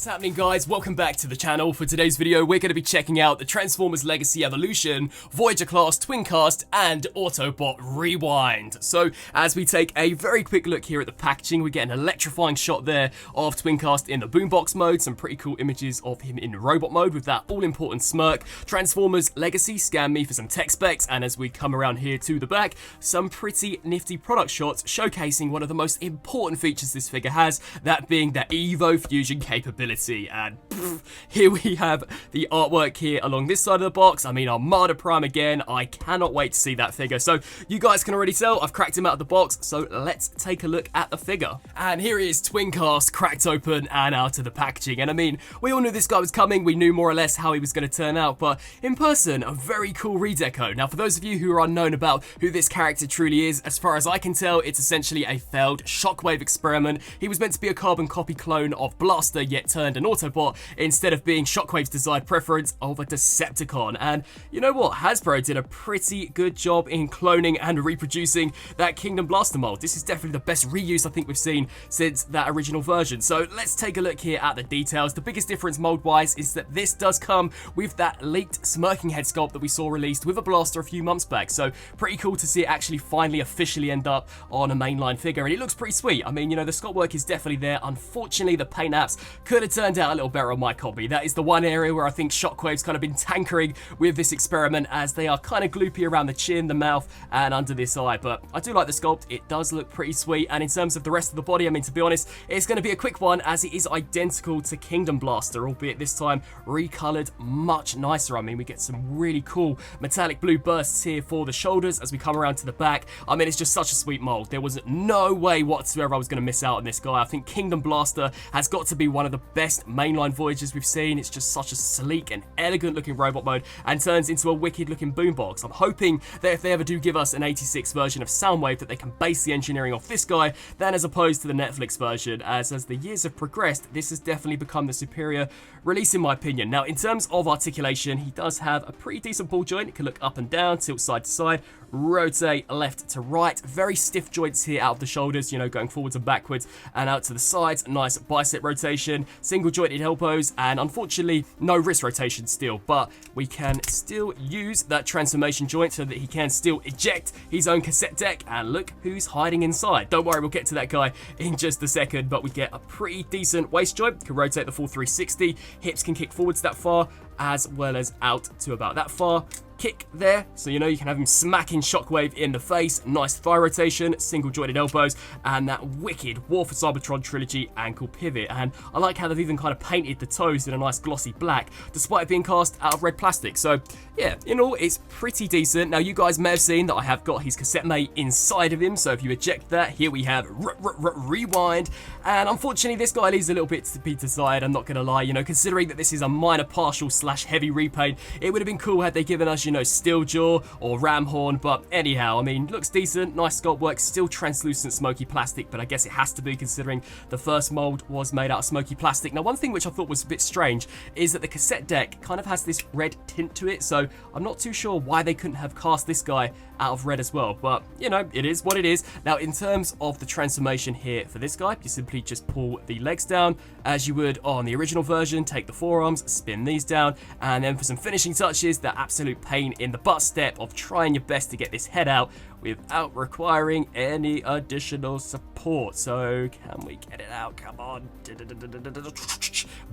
What's happening, guys? Welcome back to the channel. For today's video, we're going to be checking out the Transformers Legacy Evolution, Voyager class, Twincast, and Autobot Rewind. So, as we take a very quick look here at the packaging, we get an electrifying shot there of Twincast in the Boombox mode, some pretty cool images of him in robot mode with that all-important smirk. Transformers Legacy scanned me for some tech specs, and as we come around here to the back, some pretty nifty product shots showcasing one of the most important features this figure has, that being the Evo-Fusion capability. And here we have the artwork here along this side of the box. I mean, Armada Prime again. I cannot wait to see that figure. So you guys can already tell I've cracked him out of the box, so let's take a look at the figure. And here he is, Twincast, cracked open and out of the packaging. And I mean, we all knew this guy was coming. We knew more or less how he was going to turn out, but in person, a very cool redeco. Now, for those of you who are unknown about who this character truly is, as far as I can tell, it's essentially a failed Shockwave experiment. He was meant to be a carbon copy clone of Blaster, yet turned an Autobot instead of being Shockwave's desired preference of a Decepticon. And you know what? Hasbro did a pretty good job in cloning and reproducing that Kingdom Blaster mold. This is definitely the best reuse I think we've seen since that original version. So let's take a look here at the details. The biggest difference mold-wise is that this does come with that leaked smirking head sculpt that we saw released with a Blaster a few months back. So pretty cool to see it actually finally officially end up on a mainline figure, and it looks pretty sweet. I mean, you know, the sculpt work is definitely there. Unfortunately, the paint apps could have turned out a little better on my copy. That is the one area where I think Shockwave's kind of been tankering with this experiment, as they are kind of gloopy around the chin, the mouth, and under this eye. But I do like the sculpt. It does look pretty sweet. And in terms of the rest of the body, I mean, to be honest, it's going to be a quick one, as it is identical to Kingdom Blaster, albeit this time recolored much nicer. I mean, we get some really cool metallic blue bursts here for the shoulders as we come around to the back. I mean, it's just such a sweet mold. There was no way whatsoever I was going to miss out on this guy. I think Kingdom Blaster has got to be one of the best mainline Voyagers we've seen. It's just such a sleek and elegant looking robot mode, and turns into a wicked looking boombox. I'm hoping that if they ever do give us an 86 version of Soundwave, that they can base the engineering off this guy than as opposed to the Netflix version, as the years have progressed, this has definitely become the superior release in my opinion. Now, in terms of articulation, he does have a pretty decent ball joint. It can look up and down, tilt side to side, rotate left to right. Very stiff joints here out of the shoulders, you know, going forwards and backwards and out to the sides. Nice bicep rotation, single jointed elbows, and unfortunately no wrist rotation still, but we can still use that transformation joint so that he can still eject his own cassette deck. And look who's hiding inside. Don't worry, we'll get to that guy in just a second, but we get a pretty decent waist joint. Can rotate the full 360. Hips can kick forwards that far, as well as out to about that far. Kick there, so you know you can have him smacking Shockwave in the face. Nice thigh rotation, single jointed elbows, and that wicked War for Cybertron trilogy ankle pivot. And I like how they've even kind of painted the toes in a nice glossy black, despite it being cast out of red plastic. So yeah, in all, it's pretty decent. Now, you guys may have seen that I have got his cassette mate inside of him, so if you eject that, here we have Rewind. And unfortunately, this guy leaves a little bit to be desired, I'm not gonna lie. You know, considering that this is a minor partial slash heavy repaint, it would have been cool had they given us, you know, Steel Jaw or Ram Horn. But anyhow, I mean, looks decent, nice sculpt work, still translucent smoky plastic, but I guess it has to be considering the first mold was made out of smoky plastic. Now, one thing which I thought was a bit strange is that the cassette deck kind of has this red tint to it, so I'm not too sure why they couldn't have cast this guy out of red as well, but you know, it is what it is. Now, in terms of the transformation here for this guy, you simply just pull the legs down as you would on the original version, take the forearms, spin these down, and then for some finishing touches, the absolute pain in the butt step of trying your best to get this head out without requiring any additional support. So can we get it out? Come on.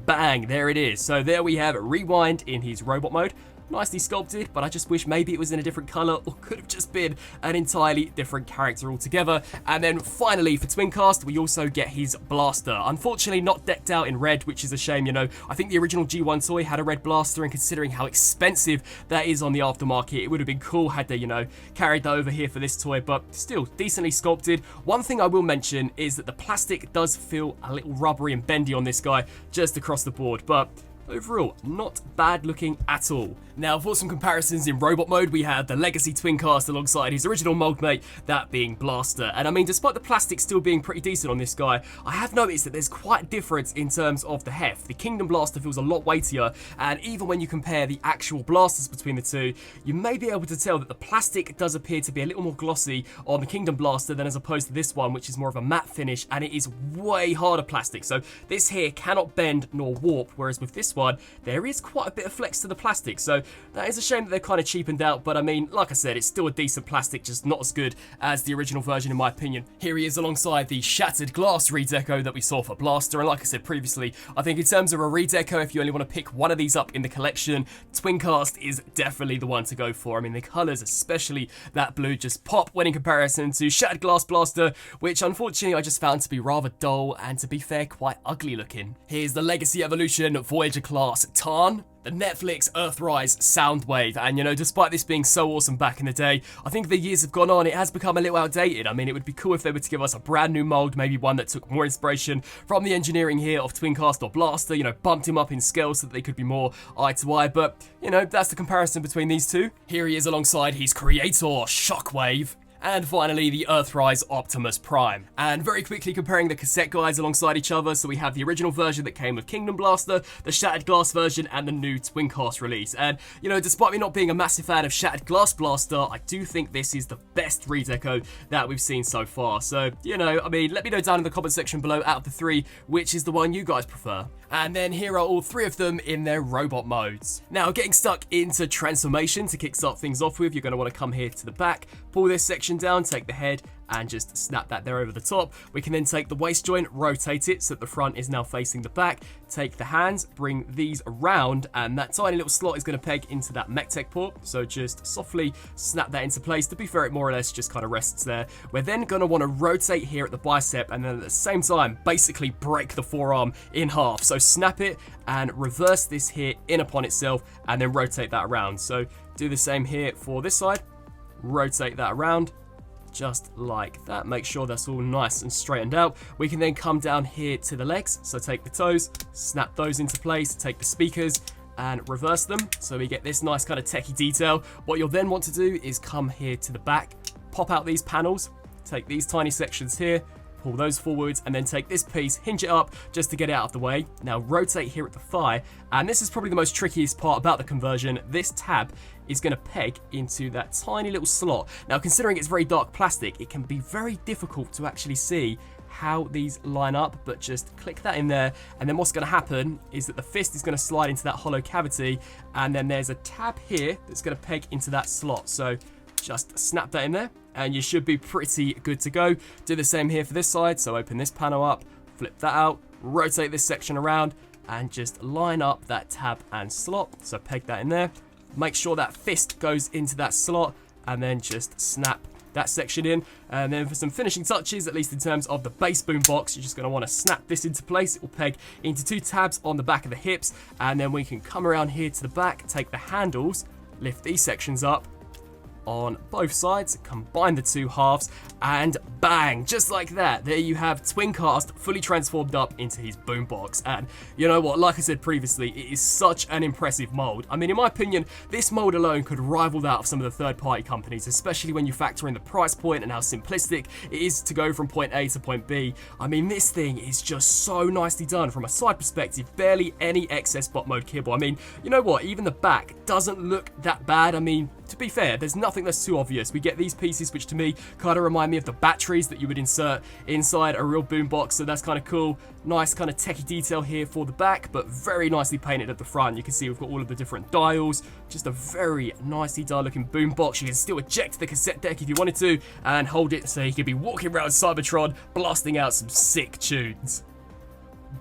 Bang, there it is. So there we have Rewind in his robot mode. Nicely sculpted, but I just wish maybe it was in a different color, or could have just been an entirely different character altogether. And then finally for Twincast, we also get his Blaster. Unfortunately not decked out in red, which is a shame. You know, I think the original G1 toy had a red Blaster, and considering how expensive that is on the aftermarket, it would have been cool had they, you know, carried that over here for this toy, but still decently sculpted. One thing I will mention is that the plastic does feel a little rubbery and bendy on this guy just across the board, but overall, not bad looking at all. Now, for some comparisons in robot mode, we have the Legacy Twincast alongside his original mold mate, that being Blaster. And I mean, despite the plastic still being pretty decent on this guy, I have noticed that there's quite a difference in terms of the heft. The Kingdom Blaster feels a lot weightier, and even when you compare the actual blasters between the two, you may be able to tell that the plastic does appear to be a little more glossy on the Kingdom Blaster than as opposed to this one, which is more of a matte finish, and it is way harder plastic. So this here cannot bend nor warp, whereas with this one, there is quite a bit of flex to the plastic. So that is a shame that they're kind of cheapened out, but I mean, like I said, it's still a decent plastic, just not as good as the original version in my opinion. Here he is alongside the shattered glass redeco that we saw for Blaster, and like I said previously, I think in terms of a redeco, if you only want to pick one of these up in the collection, Twincast is definitely the one to go for. I mean, the colours, especially that blue, just pop when in comparison to Shattered Glass Blaster, which unfortunately I just found to be rather dull and, to be fair, quite ugly looking. Here's the Legacy Evolution Voyager class Tarn, the Netflix Earthrise Soundwave, and you know, despite this being so awesome back in the day, I think the years have gone on, it has become a little outdated. I mean, it would be cool if they were to give us a brand new mold, maybe one that took more inspiration from the engineering here of Twincast or Blaster, you know, bumped him up in scale so that they could be more eye to eye, but you know, that's the comparison between these two. Here he is alongside his creator, Shockwave. And finally, the Earthrise Optimus Prime. And very quickly comparing the cassette guides alongside each other, so we have the original version that came with Kingdom Blaster, the Shattered Glass version, and the new Twincast release. And, you know, despite me not being a massive fan of Shattered Glass Blaster, I do think this is the best redeco that we've seen so far. So, you know, I mean, let me know down in the comment section below, out of the three, which is the one you guys prefer. And then here are all three of them in their robot modes. Now, getting stuck into transformation to kickstart things off with, you're going to want to come here to the back, pull this section down, take the head, and just snap that there over the top. We can then take the waist joint, rotate it so that the front is now facing the back, take the hands, bring these around, and that tiny little slot is going to peg into that MechTech port, so just softly snap that into place. To be fair, it more or less just kind of rests there. We're then going to want to rotate here at the bicep, and then at the same time basically break the forearm in half. So snap it and reverse this here in upon itself, and then rotate that around. So do the same here for this side, rotate that around, just like that. Make sure that's all nice and straightened out. We can then come down here to the legs, so take the toes, snap those into place, take the speakers and reverse them, so we get this nice kind of techie detail. What you'll then want to do is come here to the back, pop out these panels, take these tiny sections here, pull those forwards, and then take this piece, hinge it up just to get it out of the way. Now rotate here at the thigh, and this is probably the most trickiest part about the conversion. This tab is going to peg into that tiny little slot. Now, considering it's very dark plastic, it can be very difficult to actually see how these line up, but just click that in there, and then what's going to happen is that the fist is going to slide into that hollow cavity, and then there's a tab here that's going to peg into that slot. So just snap that in there, and you should be pretty good to go. Do the same here for this side, so open this panel up, flip that out, rotate this section around, and just line up that tab and slot. So peg that in there, make sure that fist goes into that slot, and then just snap that section in. And then for some finishing touches, at least in terms of the base boombox, you're just going to want to snap this into place. It will peg into two tabs on the back of the hips, and then we can come around here to the back, take the handles, lift these sections up on both sides, combine the two halves, and bang, just like that, there you have Twincast fully transformed up into his boombox. And you know what, like I said previously, it is such an impressive mold. I mean, in my opinion, this mold alone could rival that of some of the third-party companies, especially when you factor in the price point and how simplistic it is to go from point A to point B. I mean, this thing is just so nicely done from a side perspective, barely any excess bot mode kibble. I mean, you know what, even the back doesn't look that bad. I mean, to be fair, there's nothing that's too obvious. We get these pieces, which to me kind of remind me of the batteries that you would insert inside a real boombox, so that's kind of cool. Nice kind of techie detail here for the back, but very nicely painted at the front. You can see we've got all of the different dials, just a very nicely done looking boombox. You can still eject the cassette deck if you wanted to, and hold it so you could be walking around Cybertron, blasting out some sick tunes.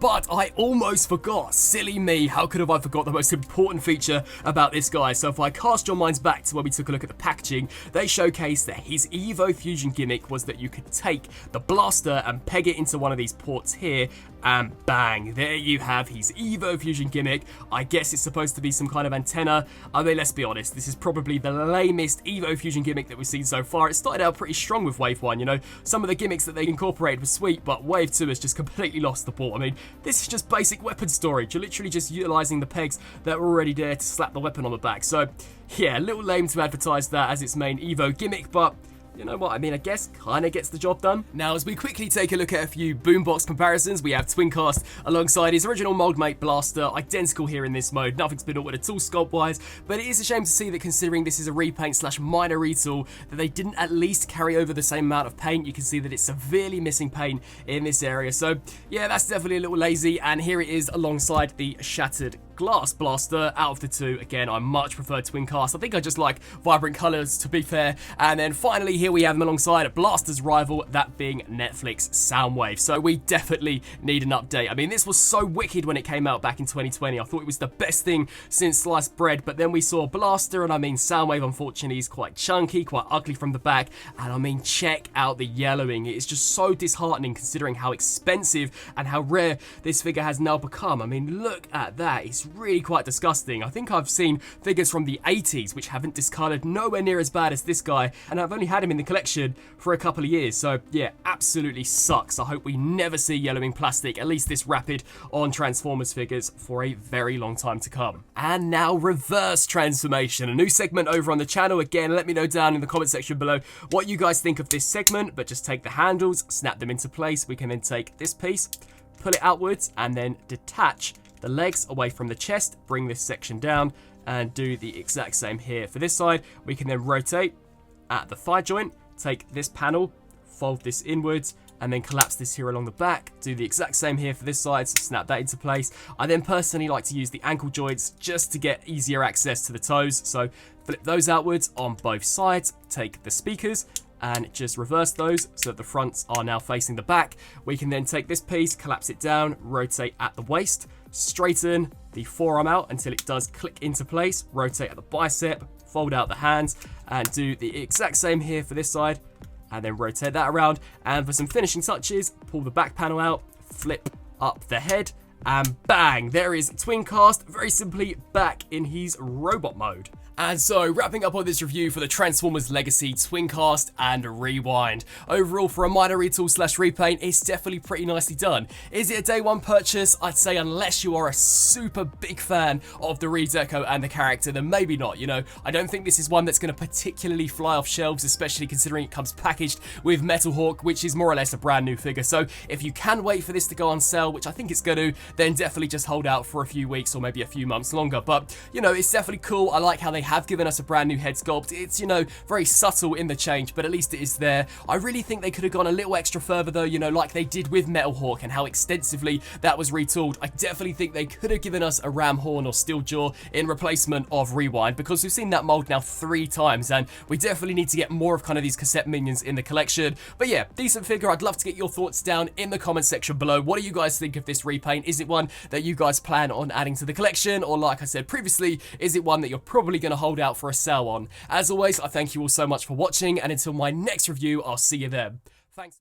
But I almost forgot. Silly me, how could have I forgot the most important feature about this guy? So if I cast your minds back to when we took a look at the packaging, they showcased that his Evo-Fusion gimmick was that you could take the blaster and peg it into one of these ports here, and bang, there you have his Evo-Fusion gimmick. I guess it's supposed to be some kind of antenna. I mean, let's be honest, this is probably the lamest Evo-Fusion gimmick that we've seen so far. It started out pretty strong with Wave 1, you know. Some of the gimmicks that they incorporated were sweet, but Wave 2 has just completely lost the ball. I mean, this is just basic weapon storage. You're literally just utilizing the pegs that are already there to slap the weapon on the back. So yeah, a little lame to advertise that as its main Evo gimmick, but you know what, I mean, I guess kinda gets the job done. Now, as we quickly take a look at a few Boombox comparisons, we have Twincast alongside his original moldmate Blaster, identical here in this mode. Nothing's been altered at all sculpt-wise, but it is a shame to see that considering this is a repaint slash minor retool, that they didn't at least carry over the same amount of paint. You can see that it's severely missing paint in this area. So yeah, that's definitely a little lazy, and here it is alongside the Shattered Glass Blaster. Out of the two, again, I much prefer Twincast. I think I just like vibrant colours, to be fair. And then finally, here we have them alongside Blaster's rival, that being Netflix Soundwave. So we definitely need an update. I mean, this was so wicked when it came out back in 2020. I thought it was the best thing since sliced bread, but then we saw Blaster, and I mean, Soundwave, unfortunately, is quite chunky, quite ugly from the back. And I mean, check out the yellowing. It's just so disheartening considering how expensive and how rare this figure has now become. I mean, look at that. It's really quite disgusting. I think I've seen figures from the 80s which haven't discarded nowhere near as bad as this guy, and I've only had him in the collection for a couple of years. So yeah, absolutely sucks. I hope we never see yellowing plastic, at least this rapid, on Transformers figures for a very long time to come. And now reverse transformation, a new segment over on the channel. Again, let me know down in the comment section below what you guys think of this segment, but just take the handles, snap them into place. We can then take this piece, pull it outwards, and then detach the legs away from the chest, bring this section down, and do the exact same here for this side. We can then rotate at the thigh joint, take this panel, fold this inwards, and then collapse this here along the back. Do the exact same here for this side, so snap that into place. I then personally like to use the ankle joints just to get easier access to the toes, so flip those outwards on both sides, take the speakers, and just reverse those so that the fronts are now facing the back. We can then take this piece, collapse it down, rotate at the waist, straighten the forearm out until it does click into place, rotate at the bicep, fold out the hands, and do the exact same here for this side, and then rotate that around. And for some finishing touches, pull the back panel out, flip up the head, and bang, there is Twincast, very simply back in his robot mode. And so, wrapping up on this review for the Transformers Legacy Twincast and Rewind. Overall, for a minor retool slash repaint, it's definitely pretty nicely done. Is it a day one purchase? I'd say unless you are a super big fan of the redeco and the character, then maybe not, you know. I don't think this is one that's going to particularly fly off shelves, especially considering it comes packaged with Metal Hawk, which is more or less a brand new figure. So, if you can wait for this to go on sale, which I think it's going to, then definitely just hold out for a few weeks or maybe a few months longer. But, you know, it's definitely cool. I like how they have given us a brand new head sculpt. It's, you know, very subtle in the change, but at least it is there. I really think they could have gone a little extra further though, you know, like they did with Metal Hawk and how extensively that was retooled. I definitely think they could have given us a ram horn or steel jaw in replacement of Rewind, because we've seen that mold now 3 times, and we definitely need to get more of kind of these cassette minions in the collection. But yeah, decent figure. I'd love to get your thoughts down in the comment section below. What do you guys think of this repaint? Is it one that you guys plan on adding to the collection, or like I said previously, is it one that you're probably going to hold out for a sale on? As always, I thank you all so much for watching, and until my next review, I'll see you then. Thanks.